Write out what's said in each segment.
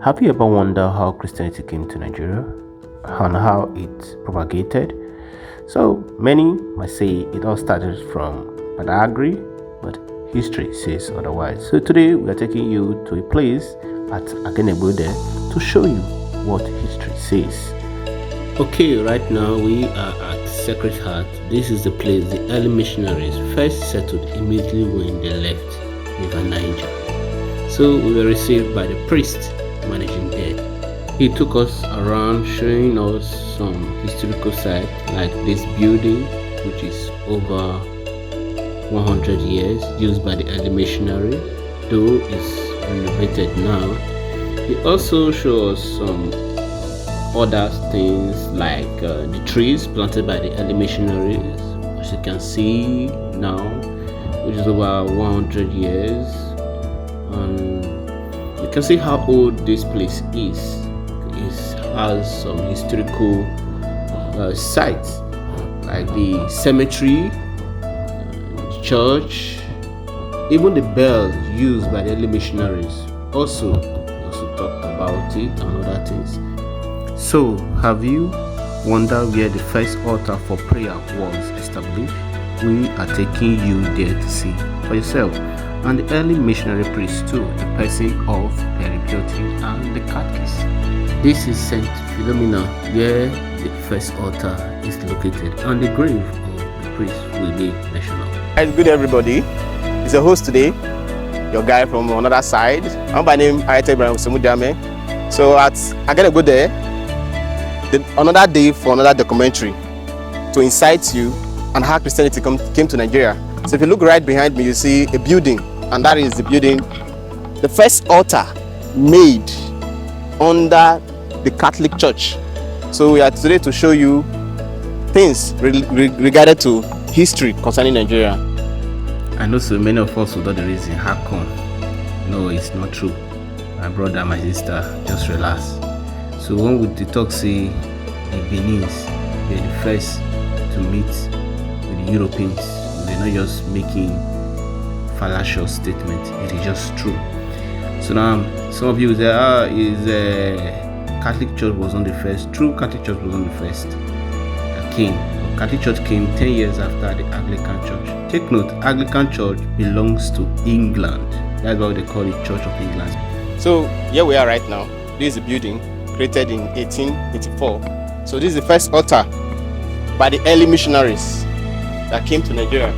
Have you ever wondered how Christianity came to Nigeria and how it propagated? So many might say it all started from Badagry, but history says otherwise. So today we are taking you to a place at Agenebode to show you what history says. Okay, right now we are at Sacred Heart. This is the place the early missionaries first settled immediately when they left River Niger. So we were received by the priest managing there. He took us around showing us some historical sites like this building, which is over 100 years, used by the early missionary, though it's renovated now. He also showed us some other things like the trees planted by the early missionaries, as you can see now, which is over 100 years. And you can see how old this place is. It has some historical sites like the cemetery, the church, even the bells used by the early missionaries. Also talked about it and other things. So, have you wondered where the first altar for prayer was established? We are taking you there to see for yourself. And the early missionary priests too, the person of Peribiotis and the catechist. This is St. Philomena, where the first altar is located, and the grave of the priest will be mentioned. Hi, good everybody. It's a host today, your guy from another side. I'm by name Ibrahim Samudame. So at Agenebode, another day for another documentary to incite you on how Christianity came to Nigeria. So if you look right behind me, you see a building, and that is the building, the first altar made under the Catholic Church. So we are today to show you things regarding to history concerning Nigeria. I know so many of us would know the reason. How come? No, it's not true. My brother, my sister, just relax. So when we talk, say the Benin's were the first to meet with the Europeans, they're not just making fallacious statements, it is just true. So now some of you say, Catholic Church was not the first. True, Catholic Church was not the first that came. Catholic Church came 10 years after the Anglican Church. Take note, Anglican Church belongs to England. That's why they call it Church of England. So here we are right now. This is a building created in 1884. So this is the first altar by the early missionaries that came to Nigeria.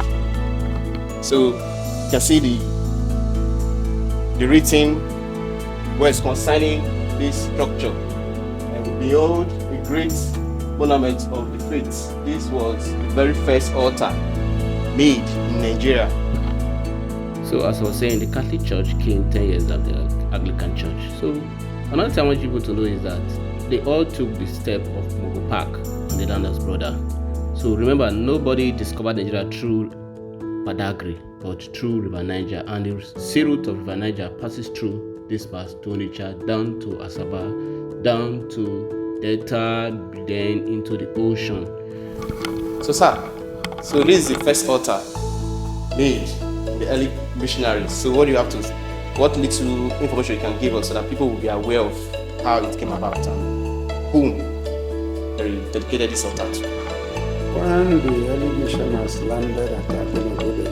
So you can see the written words concerning this structure. And behold, the great monument of the faith. This was the very first altar made in Nigeria. So as I was saying, the Catholic Church came 10 years after the Anglican Church. So another thing I want people to know is that they all took the step of Mogo Park and the Landers brother. So remember, nobody discovered Nigeria through Badagry, but through River Niger, and the sea route of River Niger passes through this pass to Onitsha, down to Asaba, down to Delta, then into the ocean. So sir, so this is the first altar made the early missionaries. So what little information you can give us so that people will be aware of how it came about and whom they dedicated this altar to? When the early missionaries landed at Agenebode,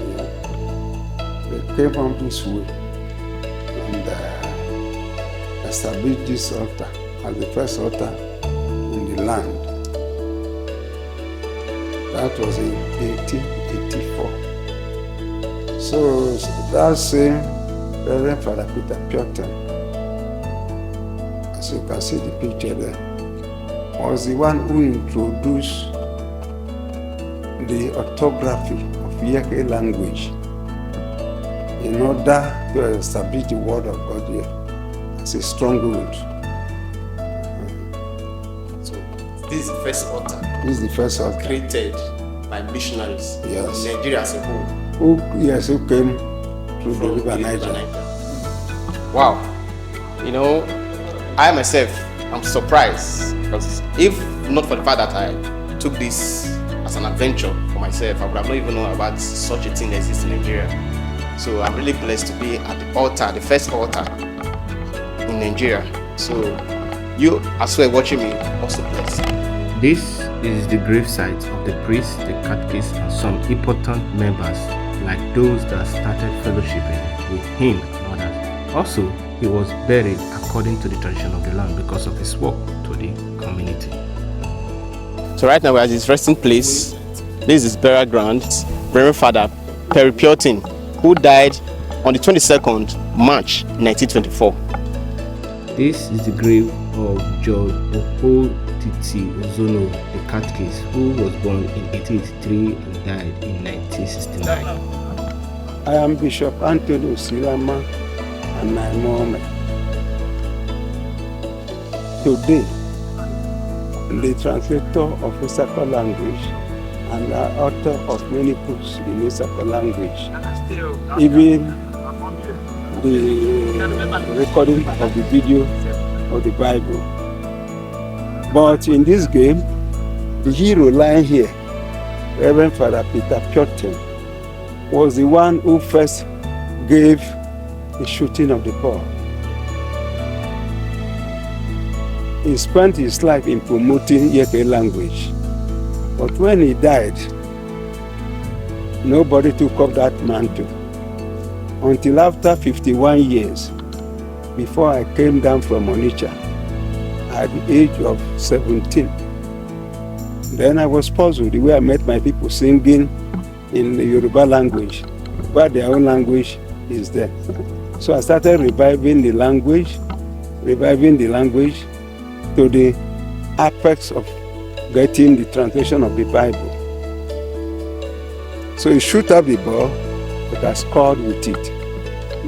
they came on this way and established this altar as the first altar in the land. That was in 1884. So that same Reverend Father Peter Purton, as you can see the picture there, was the one who introduced the orthography of Yeke language in order to establish the word of God here as a stronghold. So this is the first altar. This is the first altar created by missionaries. Yes. In Nigeria as a whole. Who came through the River Niger. Wow. You know, I myself am surprised because if not for the fact that I took this as an adventure for myself, I would have not even known about such a thing that exists in Nigeria. So I'm really blessed to be at the altar, the first altar in Nigeria. So you as well watching me also blessed. This is the gravesite of the priest, the catechist, and some important members, like those that started fellowshipping with him and others. Also, he was buried according to the tradition of the land because of his work to the community. So right now we're at his resting place. This is his burial ground. Reverend Father Perry Piotin, who died on the 22nd March 1924. This is the grave of George Titi Ozono, the catechist, who was born in 1883 and died in 1969. I am Bishop Anthony Silama and my mom. Today, the translator of Isaka language and the author of many books in Isaka language, even the recording of the video of the Bible. But in this game, the hero lying here, Reverend Father Peter Piotin, was the one who first gave the shooting of the ball. He spent his life in promoting Yeke language. But when he died, nobody took up that mantle. Until after 51 years, before I came down from Onitsha, at the age of 17. Then I was puzzled the way I met my people singing in the Yoruba language, where their own language is there. So I started reviving the language to the apex of getting the translation of the Bible. So he shoot up the ball, but I scored with it.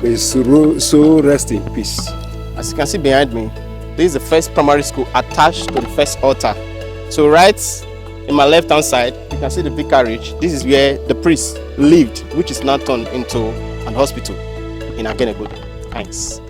May his soul rest in peace. As you can see behind me, this is the first primary school attached to the first altar. So right in my left hand side, you can see the vicarage. This is where the priest lived, which is now turned into an hospital in Agenebode. Thanks.